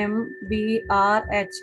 MBRH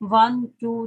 1 2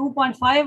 2.5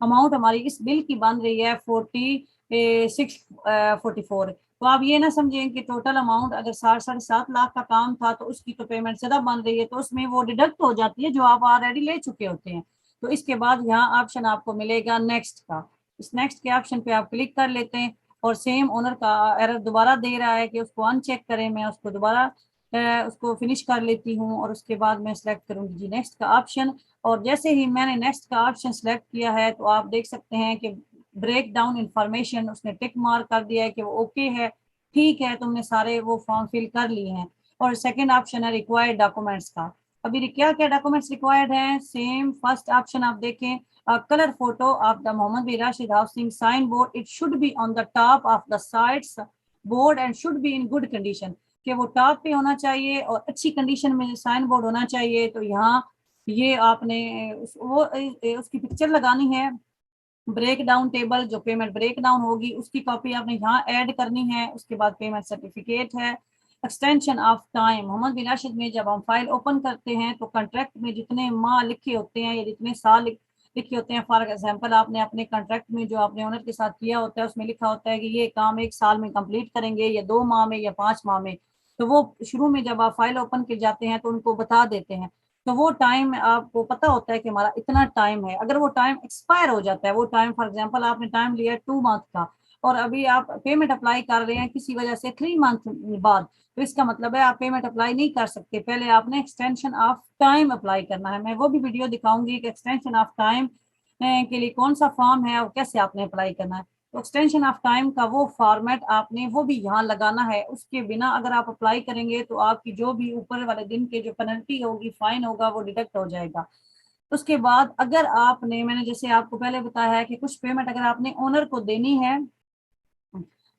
amount हमारी इस bill की बन रही है 4644। तो आप ये ना समझें कि टोटल अमाउंट अगर 7.5 लाख का काम था तो उसकी तो पेमेंट ज़्यादा बन रही है, तो उसमें वो डिडक्ट हो जाती है जो आप ऑलरेडी ले चुके होते हैं। तो इसके बाद यहाँ ऑप्शन आपको मिलेगा नेक्स्ट का। इस नेक्स्ट के ऑप्शन पे आप क्लिक कर लेते हैं और सेम ओनर का एरर दोबारा दे रहा है कि उसको अनचेक करें। मैं उसको दोबारा उसको फिनिश कर लेती हूँ और उसके बाद मैं सेलेक्ट करूँगी जी नेक्स्ट का ऑप्शन। और जैसे ही मैंने नेक्स्ट का ऑप्शन सेलेक्ट किया है तो आप देख सकते हैं कि ब्रेक डाउन इंफॉर्मेशन उसने टिक मार्क कर दिया है कि वो ओके है, ठीक है, तुमने सारे वो फॉर्म फिल कर लिए हैं। और सेकंड ऑप्शन है रिक्वायर्ड डॉक्यूमेंट्स का। अभी क्या क्या डॉक्यूमेंट्स रिक्वायर्ड हैं, सेम फर्स्ट ऑप्शन आप देखें, colour photo of the Mohammed bin Rashid housing sign board, it should be on the top of the sides board and should be in good condition, कि वो top पे होना चाहिए और अच्छी कंडीशन में साइन बोर्ड होना चाहिए। तो यहाँ ये आपने उसकी पिक्चर लगानी है। ब्रेक डाउन टेबल जो पेमेंट ब्रेक डाउन होगी उसकी कॉपी आपने यहाँ ऐड करनी है। उसके बाद पेमेंट सर्टिफिकेट है। Extension of time, Mohammad bin Rashid में जब हम फाइल ओपन करते हैं तो कॉन्ट्रैक्ट में जितने माह लिखे होते हैं या जितने साल लिखे होते हैं, फॉर एग्जांपल आपने अपने कॉन्ट्रैक्ट में जो आपने ओनर के साथ किया होता है उसमें लिखा होता है कि ये काम 1 साल में कंप्लीट करेंगे या 2 माह में या 5 माह में। तो वो शुरू में जब आप फाइल ओपन के जाते हैं तो उनको बता देते हैं। तो वो टाइम आपको पता होता है कि हमारा इतना टाइम है। अगर वो टाइम एक्सपायर हो जाता है, वो टाइम फॉर एग्जांपल आपने टाइम लिया 2 मंथ का और अभी आप पेमेंट अप्लाई कर रहे हैं किसी वजह से 3 मंथ बाद, तो इसका मतलब है आप पेमेंट अप्लाई नहीं कर सकते। पहले आपने एक्सटेंशन ऑफ टाइम अप्लाई करना है। मैं वो भी वीडियो दिखाऊंगी कि एक्सटेंशन ऑफ टाइम के लिए कौन सा फॉर्म है और कैसे आपने अप्लाई करना है। तो एक्सटेंशन ऑफ टाइम का वो फॉर्मेट आपने वो भी यहाँ लगाना है। उसके बिना अगर आप अप्लाई करेंगे तो आपकी जो भी ऊपर वाले दिन के जो पेनल्टी होगी, फाइन होगा, वो डिडक्ट हो जाएगा। उसके बाद अगर आपने, मैंने जैसे आपको पहले बताया है कि कुछ पेमेंट अगर आपने ओनर को देनी है,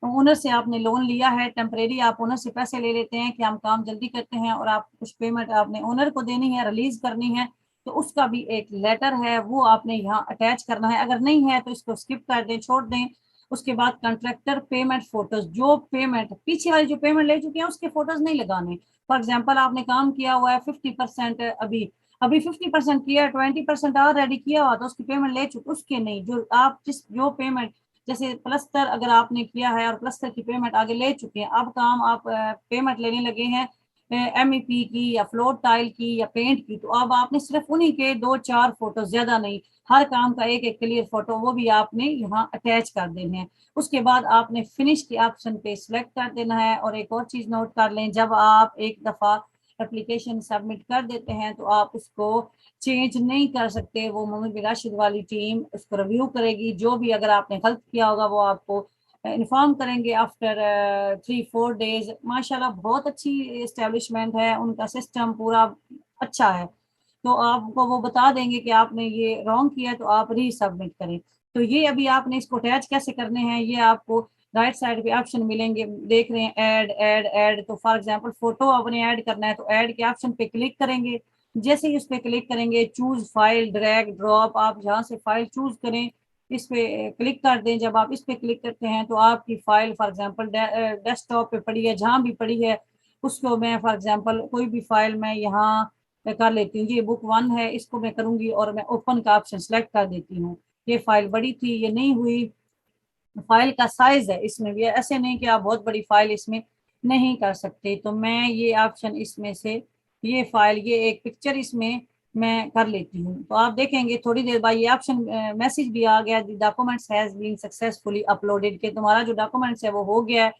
ओनर से आपने लोन लिया है टेम्परेरी, आप ओनर से पैसे ले लेते हैं कि हम काम जल्दी करते हैं और आप कुछ पेमेंट आपने ओनर को देनी है, रिलीज करनी है, तो उसका भी एक लेटर है वो आपने यहाँ अटैच करना है। अगर नहीं है तो इसको स्किप कर दें, छोड़ दें। उसके बाद कॉन्ट्रैक्टर पेमेंट फोटोज, जो पेमेंट पीछे वाली जो पेमेंट ले चुके हैं उसके फोटोज नहीं लगाने। फॉर एग्जाम्पल आपने काम किया हुआ है 50%, अभी अभी 50% किया, 20% ऑलरेडी किया हुआ तो उसकी पेमेंट ले चुके, उसके नहीं। जो आप जो पेमेंट, जैसे प्लस्तर अगर आपने किया है और प्लस्तर की पेमेंट आगे ले चुके हैं, अब काम आप पेमेंट लेने लगे हैं MEP की या फ्लोर टाइल की या पेंट की, तो अब आपने सिर्फ उन्हीं के 2-4 फोटो, ज्यादा नहीं, हर काम का एक एक क्लियर फोटो वो भी आपने यहाँ अटैच कर देने हैं। उसके बाद आपने फिनिश के ऑप्शन पे सिलेक्ट कर देना है। और एक और चीज नोट कर लें, जब आप एक दफा एप्लीकेशन सबमिट कर देते हैं तो आप उसको चेंज नहीं कर सकते। वो मोहम्मद बिन राशिद वाली टीम उसको रिव्यू करेगी, जो भी अगर आपने गलत किया होगा वो आपको इन्फॉर्म करेंगे आफ्टर 3-4 डेज। माशाल्लाह बहुत अच्छी इस्टेब्लिशमेंट है, उनका सिस्टम पूरा अच्छा है। तो आपको वो बता देंगे कि आपने ये रॉन्ग किया तो आप रीसबमिट करें। तो ये अभी आपने इसको अटैच कैसे करने हैं ये आपको राइट साइड पे ऑप्शन मिलेंगे, देख रहे हैं ऐड ऐड ऐड। तो फॉर एग्जांपल फोटो आपने ऐड करना है तो ऐड के ऑप्शन पे क्लिक करेंगे। जैसे ही उस पर क्लिक करेंगे चूज फाइल ड्रैग ड्रॉप, आप जहाँ से फाइल चूज करें इस पे क्लिक कर दें। जब आप इस पे क्लिक करते हैं तो आपकी फाइल फॉर एग्जांपल डेस्कटॉप पे पड़ी है, जहाँ भी पड़ी है उसको मैं फॉर एग्जांपल कोई भी फाइल मैं यहाँ कर लेती हूँ। ये बुक 1 है, इसको मैं करूँगी और मैं ओपन का ऑप्शन सेलेक्ट कर देती हूँ। ये फाइल बड़ी थी, ये नहीं हुई। फाइल का साइज है इसमें भी, ऐसे नहीं कि आप बहुत बड़ी फाइल इसमें नहीं कर सकते। तो मैं ये ऑप्शन इसमें से ये फाइल, ये एक पिक्चर इसमें मैं कर लेती हूँ। तो आप देखेंगे थोड़ी देर बाद ये ऑप्शन मैसेज भी आ गया, documents has been successfully uploaded, के तुम्हारा जो डॉक्यूमेंट्स है वो हो गया है।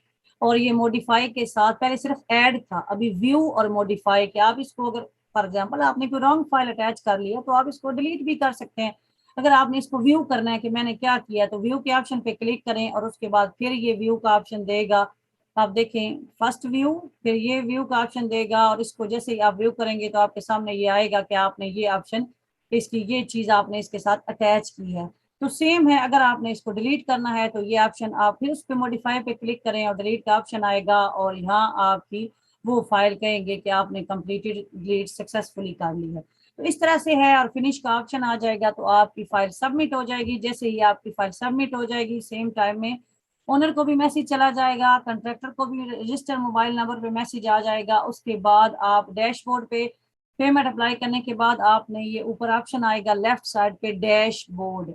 और ये मॉडिफाई के साथ, पहले सिर्फ ऐड था, अभी व्यू और मॉडिफाई के आप इसको अगर फॉर एग्जांपल आपने कोई रॉन्ग फाइल अटैच कर लिया तो आप इसको डिलीट भी कर सकते हैं। अगर आपने इसको व्यू करना है कि मैंने क्या किया तो व्यू के ऑप्शन पे क्लिक करें और उसके बाद फिर ये व्यू का ऑप्शन देगा। आप देखें फर्स्ट व्यू, फिर ये व्यू का ऑप्शन देगा और इसको जैसे ही आप व्यू करेंगे तो आपके सामने ये आएगा कि आपने ये ऑप्शन, इसकी ये चीज आपने इसके साथ अटैच की है। तो सेम है, अगर आपने इसको डिलीट करना है तो ये ऑप्शन आप फिर उस पर मॉडिफाई पे क्लिक करें और डिलीट का ऑप्शन आएगा और यहाँ आपकी वो फाइल कहेंगे कि आपने कंप्लीटेड डिलीट सक्सेसफुली कर ली है। तो इस तरह से है और फिनिश का ऑप्शन आ जाएगा तो आपकी फाइल सबमिट हो जाएगी। जैसे ही आपकी फाइल सबमिट हो जाएगी सेम टाइम में ओनर को भी मैसेज चला जाएगा, कॉन्ट्रैक्टर को भी रजिस्टर मोबाइल नंबर पे मैसेज आ जाएगा। उसके बाद आप डैशबोर्ड पे पेमेंट अप्लाई करने के बाद आपने ये ऊपर ऑप्शन आएगा लेफ्ट साइड पे डैशबोर्ड,